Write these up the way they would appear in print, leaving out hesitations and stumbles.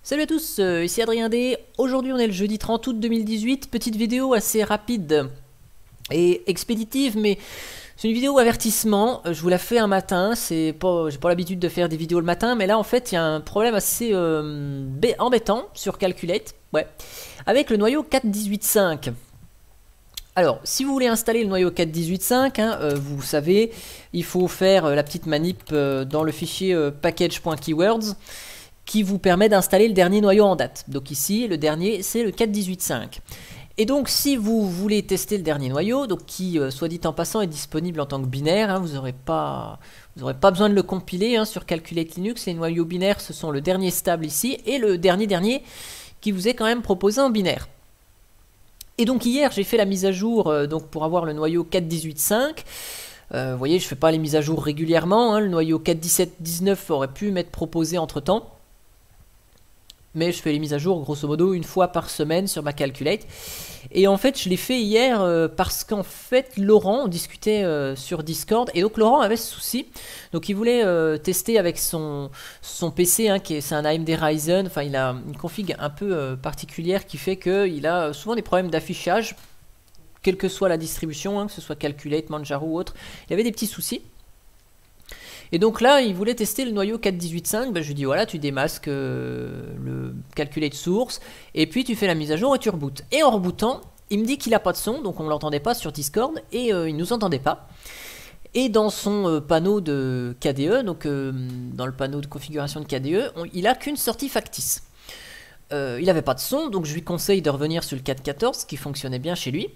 Salut à tous, ici Adrien D. Aujourd'hui on est le jeudi 30 août 2018, petite vidéo assez rapide et expéditive, mais c'est une vidéo avertissement. Je vous la fais un matin, j'ai pas l'habitude de faire des vidéos le matin, mais là en fait il y a un problème assez embêtant sur Calculate, avec le noyau 4.18.5. Alors, si vous voulez installer le noyau 4.18.5, vous savez, il faut faire la petite manip dans le fichier package.keywords qui vous permet d'installer le dernier noyau en date. Donc ici, le dernier, c'est le 4.18.5. Et donc, si vous voulez tester le dernier noyau, donc qui, soit dit en passant, est disponible en tant que binaire, vous n'aurez pas besoin de le compiler sur Calculate Linux. Les noyaux binaires, ce sont le dernier stable ici, et le dernier qui vous est quand même proposé en binaire. Et donc hier j'ai fait la mise à jour pour avoir le noyau 4.18.5. Vous voyez, je ne fais pas les mises à jour régulièrement, le noyau 4.17.19 aurait pu m'être proposé entre temps. Mais je fais les mises à jour grosso modo une fois par semaine sur ma Calculate. Et en fait je l'ai fait hier parce qu'en fait Laurent, on discutait sur Discord, et donc Laurent avait ce souci. Donc il voulait tester avec son PC, c'est un AMD Ryzen. Enfin il a une config un peu particulière qui fait qu'il a souvent des problèmes d'affichage, quelle que soit la distribution, que ce soit Calculate, Manjaro ou autre. Il avait des petits soucis. Et donc là, il voulait tester le noyau 4.18.5. Je lui dis voilà, tu démasques le Calculate Source, et puis tu fais la mise à jour et tu rebootes. Et en rebootant, il me dit qu'il n'a pas de son, donc on ne l'entendait pas sur Discord, et il ne nous entendait pas. Et dans son panneau de KDE, donc dans le panneau de configuration de KDE, il n'a qu'une sortie factice. Il n'avait pas de son, donc je lui conseille de revenir sur le 4.14, qui fonctionnait bien chez lui.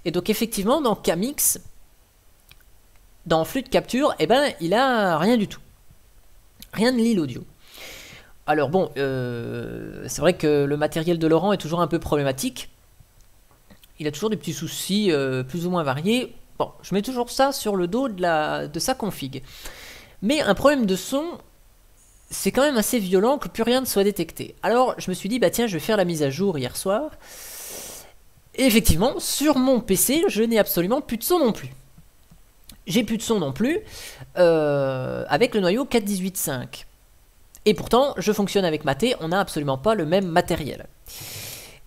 Et donc effectivement, dans KMix, dans flux de capture, il a rien du tout. Rien de l'île audio. Alors bon, c'est vrai que le matériel de Laurent est toujours un peu problématique. Il a toujours des petits soucis plus ou moins variés. Bon, je mets toujours ça sur le dos de sa config. Mais un problème de son, c'est quand même assez violent que plus rien ne soit détecté. Alors je me suis dit, tiens, je vais faire la mise à jour hier soir. Et effectivement, sur mon PC, je n'ai absolument plus de son non plus. J'ai plus de son non plus avec le noyau 4.18.5. Et pourtant, je fonctionne avec Maté, on n'a absolument pas le même matériel.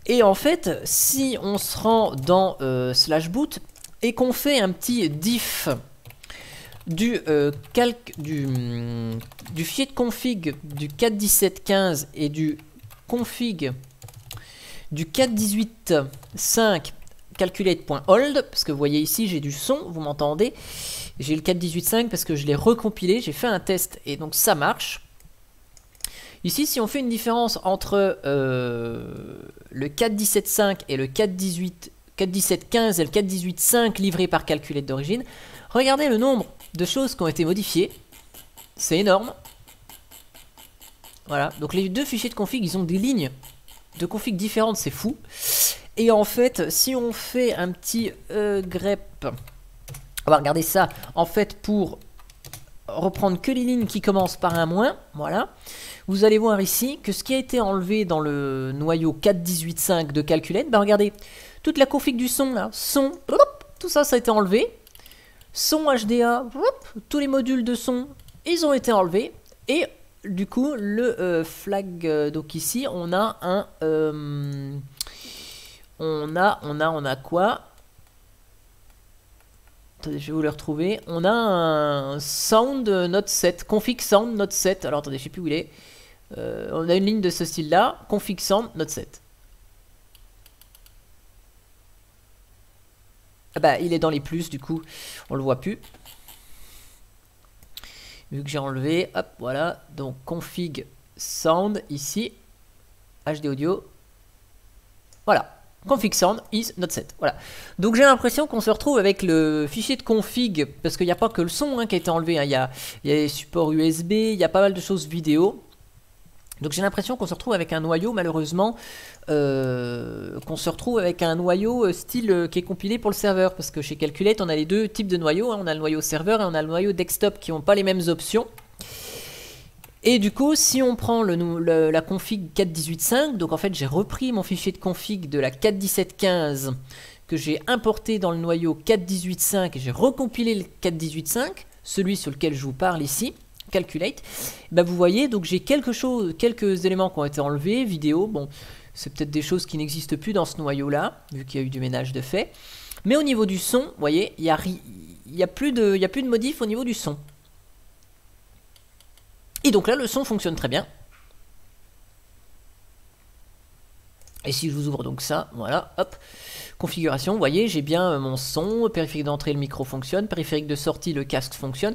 Et en fait, si on se rend dans /boot et qu'on fait un petit diff du fichier de config du 4.17.15 et du config du 4.18.5 calculate.hold, parce que vous voyez ici j'ai du son, vous m'entendez, j'ai le 4.18.5 parce que je l'ai recompilé, j'ai fait un test et donc ça marche. Ici si on fait une différence entre le 4.17.5 et le 4.17.15 et le 4.18.5 livré par Calculate d'origine, regardez le nombre de choses qui ont été modifiées, c'est énorme. Voilà, donc les deux fichiers de config, ils ont des lignes de config différentes, c'est fou. Et en fait, si on fait un petit grep, on va regarder ça, en fait, pour reprendre que les lignes qui commencent par un moins, voilà, vous allez voir ici que ce qui a été enlevé dans le noyau 4.18.5 de Calculate, regardez, toute la config du son, là, son, tout ça, ça a été enlevé, son HDA, tous les modules de son, ils ont été enlevés, et du coup, le flag, donc ici, on a un... on a quoi? Attendez, je vais vous le retrouver. On a un sound note 7, config sound note 7. Alors attendez, je sais plus où il est. On a une ligne de ce style-là, config sound note 7. Il est dans les plus, du coup, on le voit plus. Vu que j'ai enlevé, hop, voilà. Donc config sound ici, HD audio. Voilà. Config sound is not set. Voilà. Donc j'ai l'impression qu'on se retrouve avec le fichier de config, parce qu'il n'y a pas que le son qui a été enlevé, il y a les supports USB, il y a pas mal de choses vidéo. Donc j'ai l'impression qu'on se retrouve avec un noyau, malheureusement, qu'on se retrouve avec un noyau style qui est compilé pour le serveur, parce que chez Calculate on a les deux types de noyaux, on a le noyau serveur et on a le noyau desktop qui n'ont pas les mêmes options. Et du coup, si on prend la config 4.18.5, donc en fait j'ai repris mon fichier de config de la 4.17.15 que j'ai importé dans le noyau 4.18.5 et j'ai recompilé le 4.18.5, celui sur lequel je vous parle ici. Calculate, bah vous voyez, donc j'ai quelques éléments qui ont été enlevés, vidéo, bon, c'est peut-être des choses qui n'existent plus dans ce noyau-là, vu qu'il y a eu du ménage de fait. Mais au niveau du son, vous voyez, il y a plus de modif au niveau du son. Et donc là, le son fonctionne très bien. Et si je vous ouvre donc ça, voilà, hop, configuration, vous voyez, j'ai bien mon son, périphérique d'entrée, le micro fonctionne, périphérique de sortie, le casque fonctionne.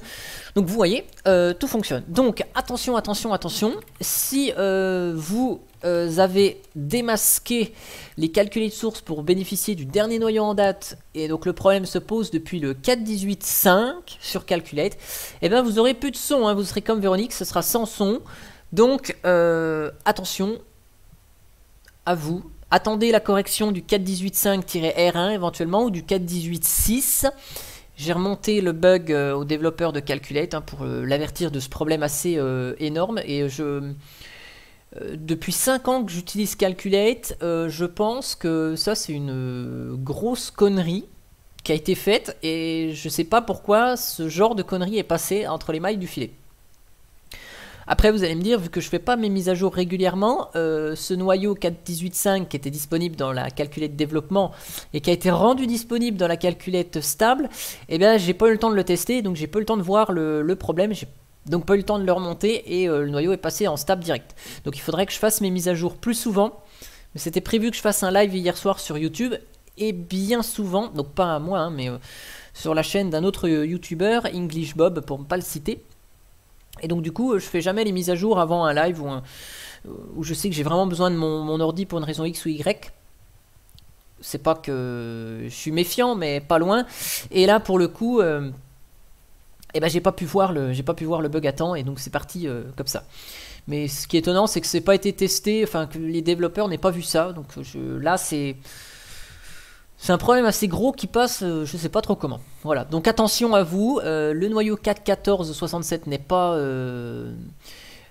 Donc vous voyez, tout fonctionne. Donc attention, attention, attention, si vous avez démasqué les calculateurs sources pour bénéficier du dernier noyau en date, et donc le problème se pose depuis le 4.18.5 sur Calculate, et bien vous aurez plus de son, hein, vous serez comme Véronique, ce sera sans son. Donc attention à vous. Attendez la correction du 4.18.5-R1 éventuellement ou du 4.18.6. J'ai remonté le bug au développeur de Calculate hein, pour l'avertir de ce problème assez énorme. Et depuis 5 ans que j'utilise Calculate, je pense que ça c'est une grosse connerie qui a été faite. Et je sais pas pourquoi ce genre de connerie est passé entre les mailles du filet. Après vous allez me dire, vu que je fais pas mes mises à jour régulièrement, ce noyau 4.18.5 qui était disponible dans la Calculate développement et qui a été rendu disponible dans la Calculate stable, eh bien j'ai pas eu le temps de le tester, donc j'ai pas eu le temps de voir le problème, j'ai donc pas eu le temps de le remonter et le noyau est passé en stable direct. Donc il faudrait que je fasse mes mises à jour plus souvent, mais c'était prévu que je fasse un live hier soir sur YouTube et bien souvent, donc pas à moi hein, mais sur la chaîne d'un autre YouTuber, English Bob pour ne pas le citer. Et donc du coup je fais jamais les mises à jour avant un live où je sais que j'ai vraiment besoin de mon ordi pour une raison X ou Y. C'est pas que je suis méfiant mais pas loin. Et là pour le coup eh ben, j'ai pas pu voir le bug à temps et donc c'est parti comme ça. Mais ce qui est étonnant c'est que c'est pas été testé, enfin que les développeurs n'aient pas vu ça. Donc là c'est un problème assez gros qui passe, je sais pas trop comment. Voilà, donc attention à vous, le noyau 4.14.67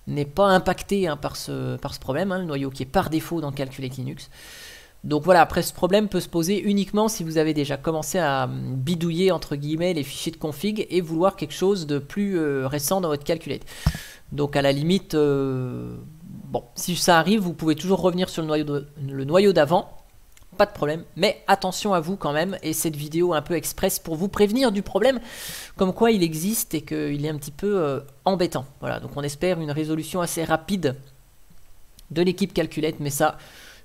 n'est pas impacté hein, par ce problème, hein, le noyau qui est par défaut dans Calculate Linux. Donc voilà, après ce problème peut se poser uniquement si vous avez déjà commencé à bidouiller entre guillemets les fichiers de config et vouloir quelque chose de plus récent dans votre Calculate. Donc à la limite, bon, si ça arrive, vous pouvez toujours revenir sur le noyau d'avant. Pas de problème, mais attention à vous quand même, et cette vidéo un peu express pour vous prévenir du problème, comme quoi il existe et qu'il est un petit peu embêtant. Voilà, donc on espère une résolution assez rapide de l'équipe Calculate, mais ça,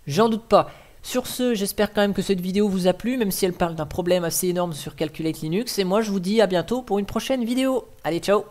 j'en doute pas. Sur ce, j'espère quand même que cette vidéo vous a plu, même si elle parle d'un problème assez énorme sur Calculate Linux, et moi je vous dis à bientôt pour une prochaine vidéo. Allez, ciao!